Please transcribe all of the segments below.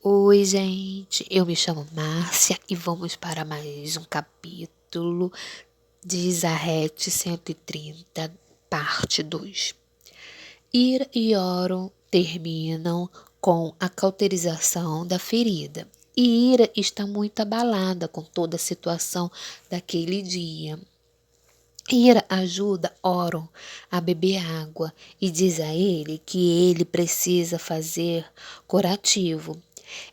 Oi, gente, eu me chamo Márcia e vamos para mais um capítulo de Zarete 130, parte 2. Ira e Oron terminam com a cauterização da ferida. E Ira está muito abalada com toda a situação daquele dia. Ira ajuda Oron a beber água e diz a ele que ele precisa fazer curativo.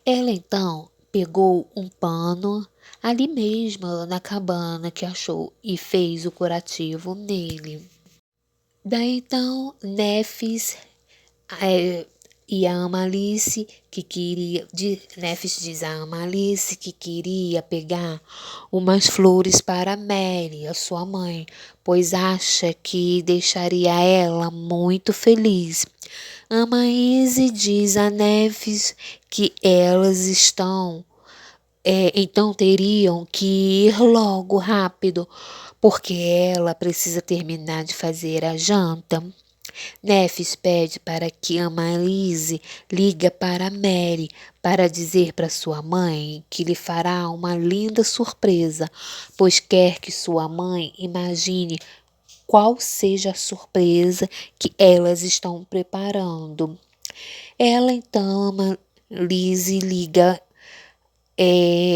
Ela então pegou um pano ali mesmo na cabana que achou e fez o curativo nele. Daí então Nefis e a Amalice que queria, Nefis diz a Amalice que queria pegar umas flores para Mary, a sua mãe, pois acha que deixaria ela muito feliz. Amaíse diz a Nefis que elas então teriam que ir logo rápido, porque ela precisa terminar de fazer a janta. Nefis pede para que Amaíse ligue para Mary para dizer para sua mãe que lhe fará uma linda surpresa, pois quer que sua mãe imagine qual seja a surpresa que elas estão preparando. Ela então, Lizzie liga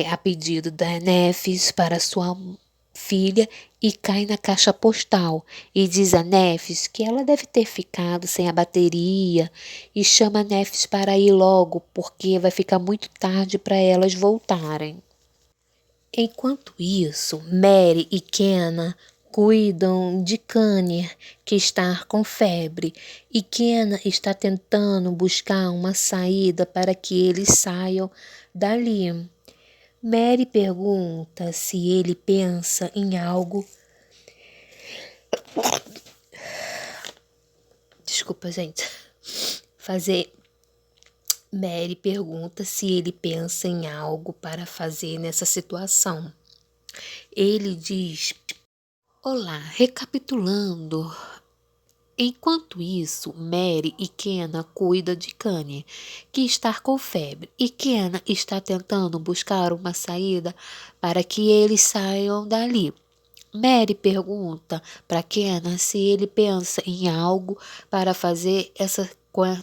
a pedido da Nefis para sua filha e cai na caixa postal e diz a Nefis que ela deve ter ficado sem a bateria e chama a Nefis para ir logo porque vai ficar muito tarde para elas voltarem. Enquanto isso, Mary e Kenna cuidam de Kanye, que está com febre, e Kenna está tentando buscar uma saída para que eles saiam dali. Mary pergunta se ele pensa em algo. Desculpa, gente. Mary pergunta se ele pensa em algo para fazer nessa situação. Ele diz: Olá, recapitulando. Enquanto isso, Mary e Kenna cuidam de Kanye, que está com febre, e Kenna está tentando buscar uma saída para que eles saiam dali. Mary pergunta para Kenna se ele pensa em algo para fazer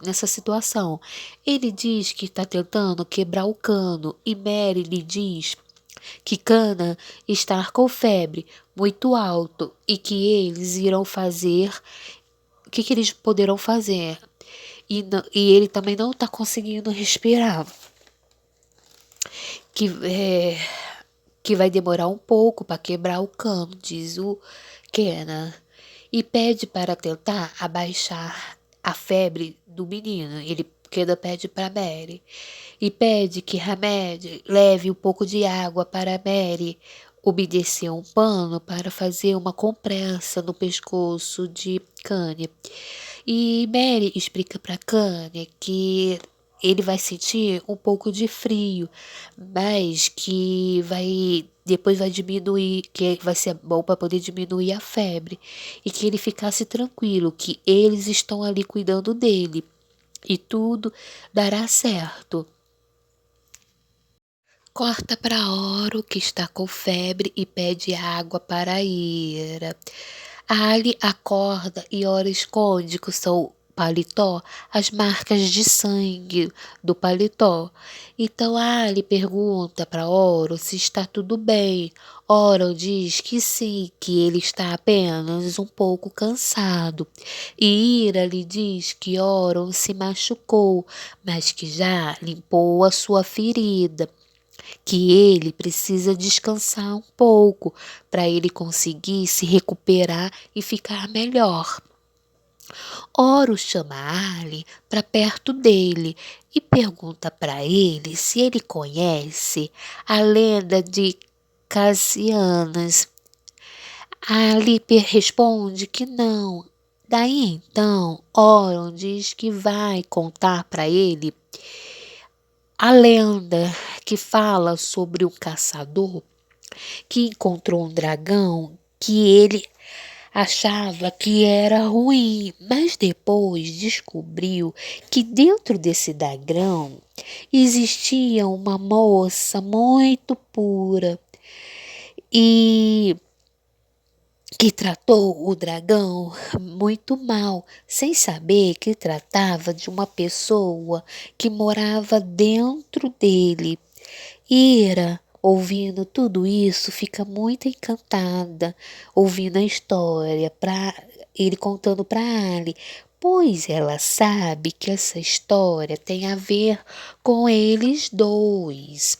nessa situação. Ele diz que está tentando quebrar o cano e Mary lhe diz que Kenna está com febre muito alto e que eles irão fazer o que eles poderão fazer. E ele também não está conseguindo respirar. Que vai demorar um pouco para quebrar o cano, diz o Kenna. E pede para tentar abaixar a febre do menino. Kenna pede para Mary. E pede que Hamed leve um pouco de água para Mary umedecer um pano para fazer uma compressa no pescoço de Kanye. E Mary explica para Kanye que ele vai sentir um pouco de frio, mas que depois vai diminuir, que vai ser bom para poder diminuir a febre e que ele ficasse tranquilo, que eles estão ali cuidando dele e tudo dará certo. Corta para Oro, que está com febre e pede água para Ira. Ali acorda e Oro esconde com seu paletó as marcas de sangue do paletó. Então Ali pergunta para Oro se está tudo bem. Oro diz que sim, que ele está apenas um pouco cansado. E Ira lhe diz que Oro se machucou, mas que já limpou a sua ferida, que ele precisa descansar um pouco para ele conseguir se recuperar e ficar melhor. Oro chama Ali para perto dele e pergunta para ele se ele conhece a lenda de Cassianas. Ali responde que não. Daí então, Oron diz que vai contar para ele a lenda que fala sobre um caçador que encontrou um dragão que ele achava que era ruim, mas depois descobriu que dentro desse dragão existia uma moça muito pura e que tratou o dragão muito mal, sem saber que tratava de uma pessoa que morava dentro dele. Ira, ouvindo tudo isso, fica muito encantada, ouvindo a história, ele contando para Ali, pois ela sabe que essa história tem a ver com eles dois.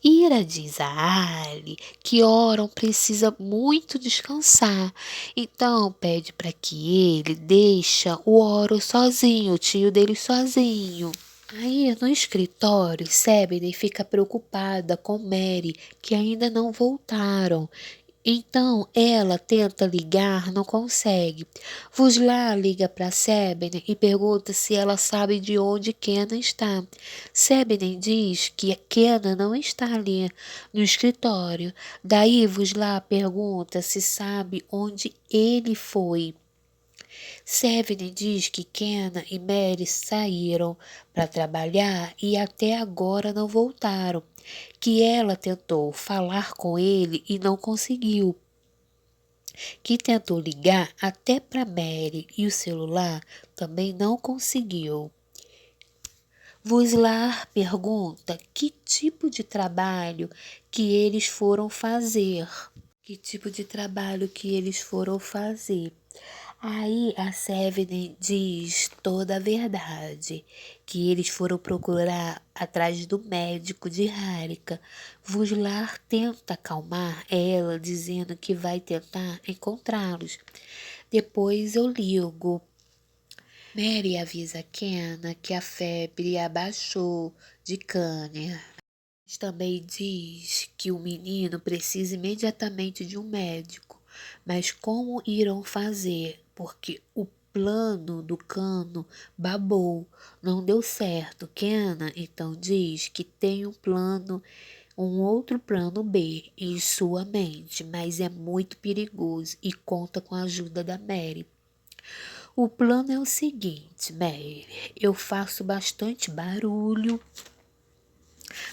Ira diz a Ali que Oron precisa muito descansar, então pede para que ele deixe o Oron sozinho, o tio dele sozinho. Aí no escritório, Sebene fica preocupada com Mary, que ainda não voltaram. Então ela tenta ligar, não consegue. Vuslar liga para Sebene e pergunta se ela sabe de onde Kenna está. Sebene diz que Kenna não está ali no escritório. Daí Vuslar pergunta se sabe onde ele foi. Sevene diz que Kenna e Mary saíram para trabalhar e até agora não voltaram, que ela tentou falar com ele e não conseguiu, que tentou ligar até para Mary e o celular também não conseguiu. Vuslar pergunta que tipo de trabalho que eles foram fazer. Que tipo de trabalho que eles foram fazer. Aí a Sevene diz toda a verdade, que eles foram procurar atrás do médico de Harika. Vuslar tenta acalmar ela, dizendo que vai tentar encontrá-los. Depois eu ligo. Mary avisa Kenna que a febre abaixou de Cânner. Também diz que o menino precisa imediatamente de um médico, mas como irão fazer? Porque o plano do Cano babou, não deu certo. Kenna então diz que tem um outro plano B em sua mente, mas é muito perigoso e conta com a ajuda da Mary. O plano é o seguinte, Mary, eu faço bastante barulho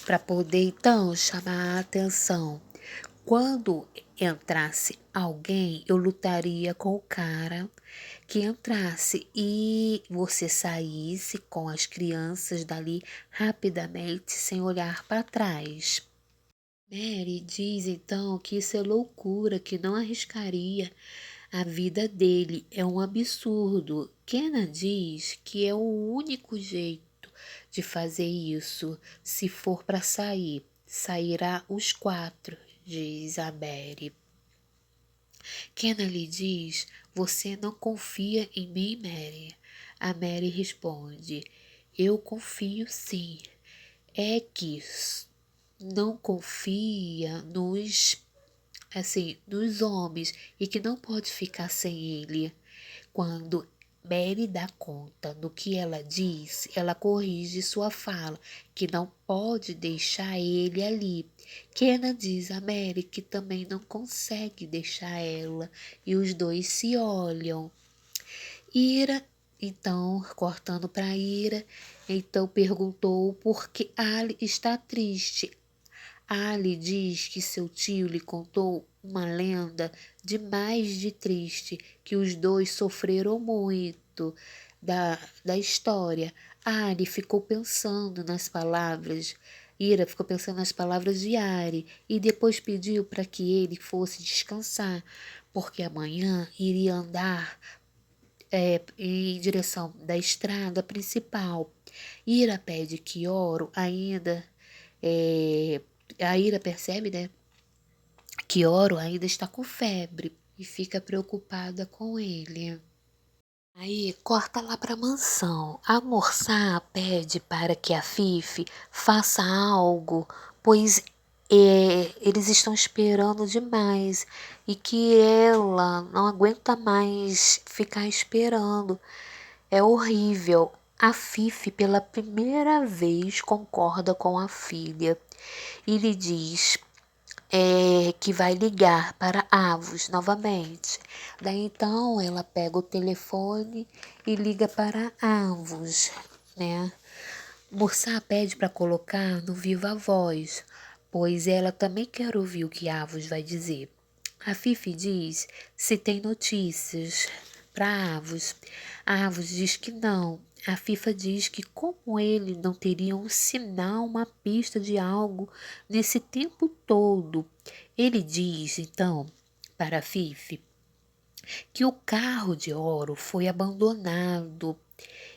para poder então chamar a atenção. Quando entrasse alguém, eu lutaria com o cara que entrasse e você saísse com as crianças dali rapidamente, sem olhar para trás. Mary diz então que isso é loucura, que não arriscaria a vida dele, é um absurdo. Kenna diz que é o único jeito de fazer isso. Se for para sair, sairá os quatro, diz a Mary. Kenna lhe diz: Você não confia em mim, Mary? A Mary responde: Eu confio sim. É que não confia nos homens e que não pode ficar sem ele. Quando Mary dá conta do que ela diz, ela corrige sua fala, que não pode deixar ele ali. Kenna diz a Mary que também não consegue deixar ela, e os dois se olham. Ira, então, cortando para Ira, então perguntou por que Ali está triste. Ali diz que seu tio lhe contou uma lenda demais de triste, que os dois sofreram muito da história. Ali ficou pensando nas palavras, Ira ficou pensando nas palavras de Ari e depois pediu para que ele fosse descansar, porque amanhã iria andar em direção da estrada principal. Ira pede que Oro ainda é, a Ira percebe, né, que Oro ainda está com febre e fica preocupada com ele. Aí corta lá para a mansão. A Morsá pede para que a Fifi faça algo, pois eles estão esperando demais e que ela não aguenta mais ficar esperando. É horrível. A Fifi, pela primeira vez, concorda com a filha e lhe diz que vai ligar para Avos novamente. Daí então ela pega o telefone e liga para Avos, né? Mursá pede para colocar no Viva Voz, pois ela também quer ouvir o que Avos vai dizer. A Fifi diz se tem notícias para Avos. Avos diz que não. A Fifa diz que como ele não teria um sinal, uma pista de algo nesse tempo todo. Ele diz, então, para a Fifi, que o carro de Oro foi abandonado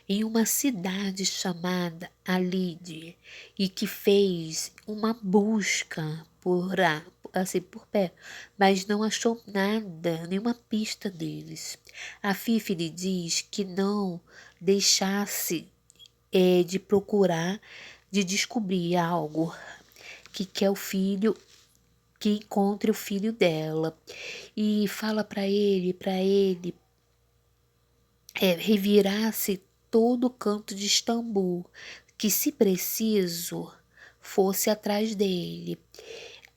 em uma cidade chamada Alide e que fez uma busca por pé, mas não achou nada, nenhuma pista deles. A Fifi lhe diz que não deixasse de procurar, de descobrir algo que quer o filho, que encontre o filho dela e fala para ele revirasse todo o canto de Istambul, que se preciso fosse atrás dele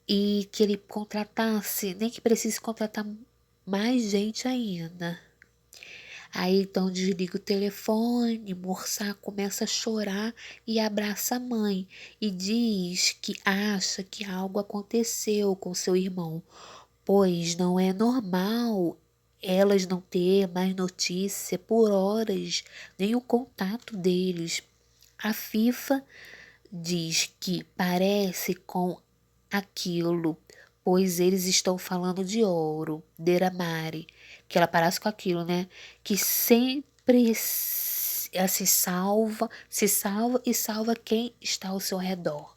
e que ele contratasse, nem que precise contratar mais gente ainda. Aí então desliga o telefone, Morsá começa a chorar e abraça a mãe e diz que acha que algo aconteceu com seu irmão, pois não é normal elas não ter mais notícia por horas, nem o contato deles. A FIFA diz que parece com aquilo, pois eles estão falando de ouro, Deramare, que ela parece com aquilo, né? Que sempre se salva e salva quem está ao seu redor.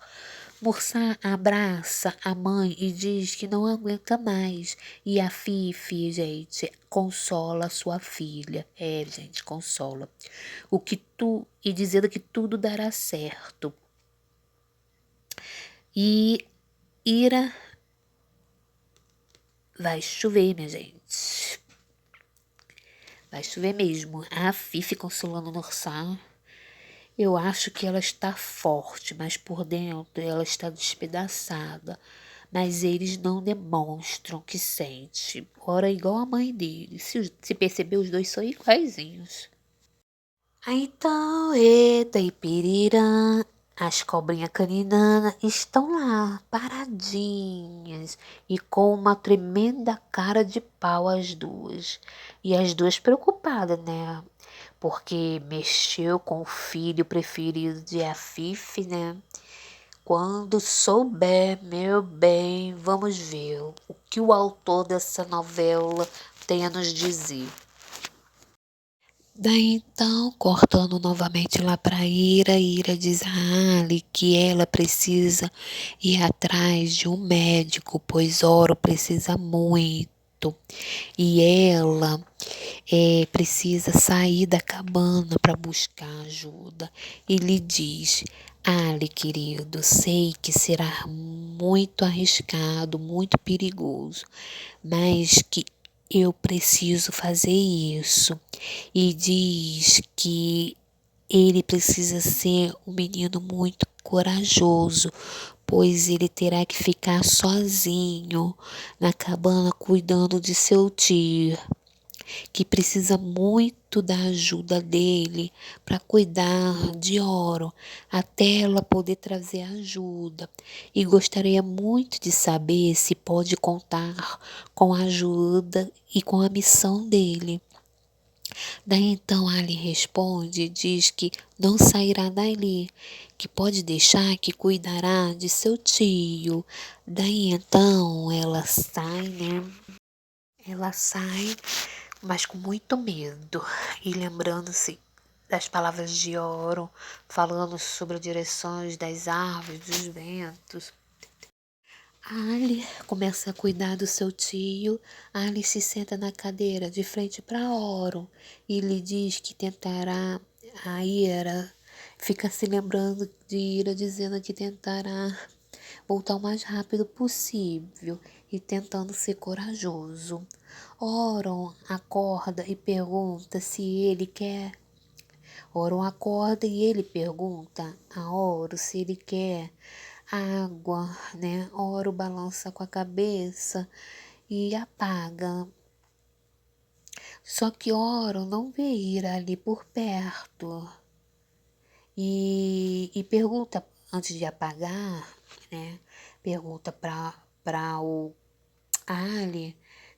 Mursá abraça a mãe e diz que não aguenta mais. E a Fifi, gente, consola sua filha. É, gente, consola. E dizendo que tudo dará certo. E Ira vai chover, minha gente. Vai chover mesmo. A Fifi consolando Mursá. Eu acho que ela está forte, mas por dentro ela está despedaçada. Mas eles não demonstram que sente. Ora, igual a mãe dele. Se perceber, os dois são iguaizinhos. Aí então, eita e pirirã, as cobrinhas caninanas estão lá, paradinhas, e com uma tremenda cara de pau as duas. E as duas preocupadas, né? Porque mexeu com o filho preferido de Afife, né? Quando souber, meu bem, vamos ver o que o autor dessa novela tem a nos dizer. Daí então, cortando novamente lá para Ira diz a Ali que ela precisa ir atrás de um médico, pois Oro precisa muito. E ela precisa sair da cabana para buscar ajuda. E lhe diz: Ali, querido, sei que será muito arriscado, muito perigoso, mas que eu preciso fazer isso. E diz que ele precisa ser um menino muito corajoso, pois ele terá que ficar sozinho na cabana cuidando de seu tio, que precisa muito da ajuda dele para cuidar de Oro, até ela poder trazer ajuda. E gostaria muito de saber se pode contar com a ajuda e com a missão dele. Daí então Ali responde e diz que não sairá dali, que pode deixar que cuidará de seu tio. Daí então ela sai, né? Ela sai, mas com muito medo e lembrando-se das palavras de Oro, falando sobre as direções das árvores, dos ventos. Ali começa a cuidar do seu tio. Ali se senta na cadeira de frente para Oro e lhe diz que tentará. A Ira fica se lembrando de Ira dizendo que tentará voltar o mais rápido possível e tentando ser corajoso. Oron acorda e pergunta se ele quer. Oron acorda e ele pergunta a Oro se ele quer água, né? Oro balança com a cabeça e apaga. Só que Oro não vê Ira ali por perto e pergunta, antes de apagar, né? Pergunta para o Ali,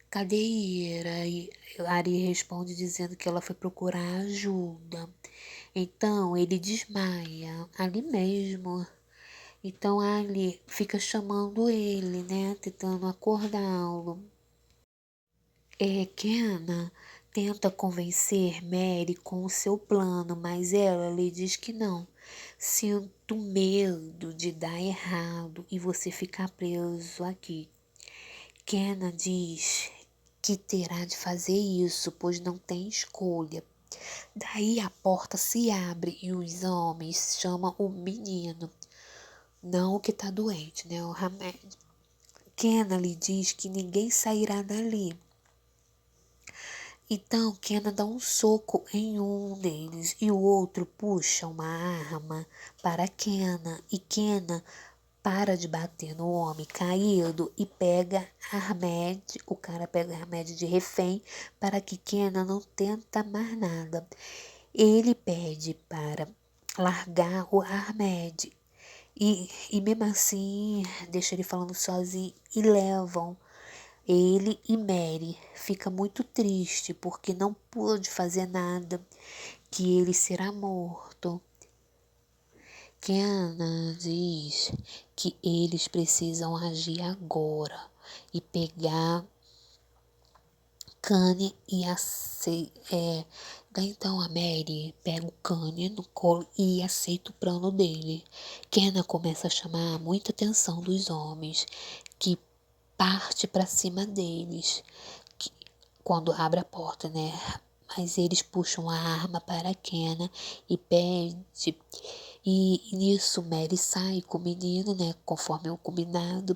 cadê Ira? E Ari responde dizendo que ela foi procurar ajuda. Então ele desmaia ali mesmo. Então Ali fica chamando ele, né? Tentando acordá-lo. Kenna tenta convencer Mary com o seu plano, mas ela lhe diz que não. Sinto medo de dar errado e você ficar preso aqui. Kenna diz que terá de fazer isso, pois não tem escolha. Daí a porta se abre e os homens chamam o menino, não o que está doente, né? O Hamed. Kenna lhe diz que ninguém sairá dali. Então Kenna dá um soco em um deles e o outro puxa uma arma para Kenna e Kenna para de bater no homem caído e pega Ahmed, o cara pega Ahmed de refém para que Kenna não tenta mais nada. Ele pede para largar o Ahmed e mesmo assim deixa ele falando sozinho e levam ele e Mary. Fica muito triste porque não pôde fazer nada, que ele será morto. Kiana diz que eles precisam agir agora e pegar Kanye e daí então a Mary pega o Kanye no colo e aceita o plano dele. Kenna começa a chamar muita atenção dos homens, que parte para cima deles, que, quando abre a porta, né? Mas eles puxam a arma para Kenna e pede. E nisso Mary sai com o menino, né? Conforme é o combinado.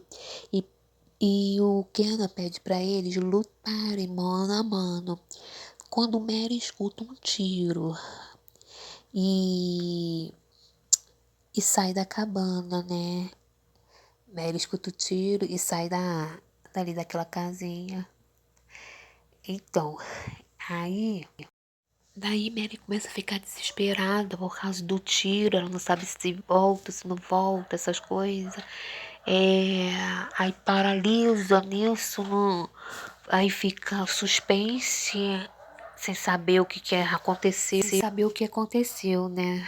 E o Kenna pede para eles lutarem mano a mano. Quando Mary escuta um tiro e, e sai da cabana, né? Mary escuta o tiro e sai dali daquela casinha. Então, aí, daí Mary começa a ficar desesperada por causa do tiro. Ela não sabe se volta, se não volta, essas coisas. Aí paralisa nisso, aí fica suspense, sem saber o que aconteceu, sem saber o que aconteceu, né?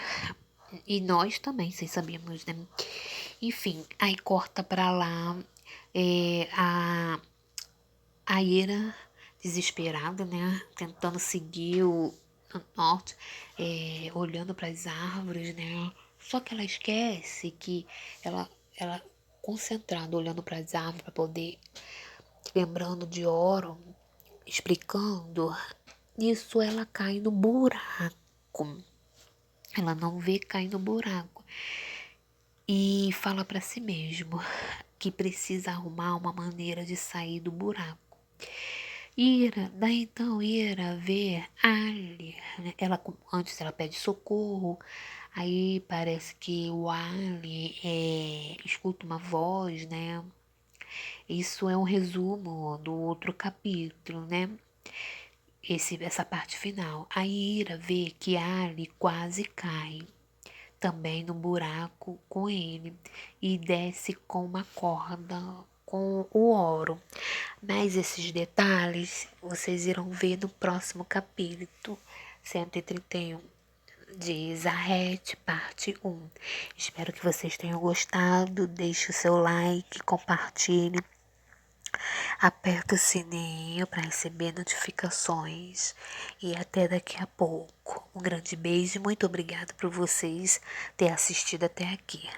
E nós também, sem sabermos, né? Enfim, aí corta pra lá, a Ira desesperada, né? Tentando seguir o norte, olhando para as árvores, né? Só que ela esquece que ela concentrada olhando para as árvores para poder lembrando de Oro, explicando. Nisso ela cai no buraco. Ela não vê cair no buraco e fala para si mesmo que precisa arrumar uma maneira de sair do buraco. Daí então Ira vê Ali, né? Antes ela pede socorro, aí parece que o Ali escuta uma voz, né? Isso é um resumo do outro capítulo, né? Essa parte final. A Ira vê que Ali quase cai também no buraco com ele e desce com uma corda com o ouro. Mas esses detalhes vocês irão ver no próximo capítulo 131 de Zarete, parte 1. Espero que vocês tenham gostado. Deixe o seu like, compartilhe. Aperta o sininho para receber notificações e até daqui a pouco. Um grande beijo e muito obrigada por vocês terem assistido até aqui.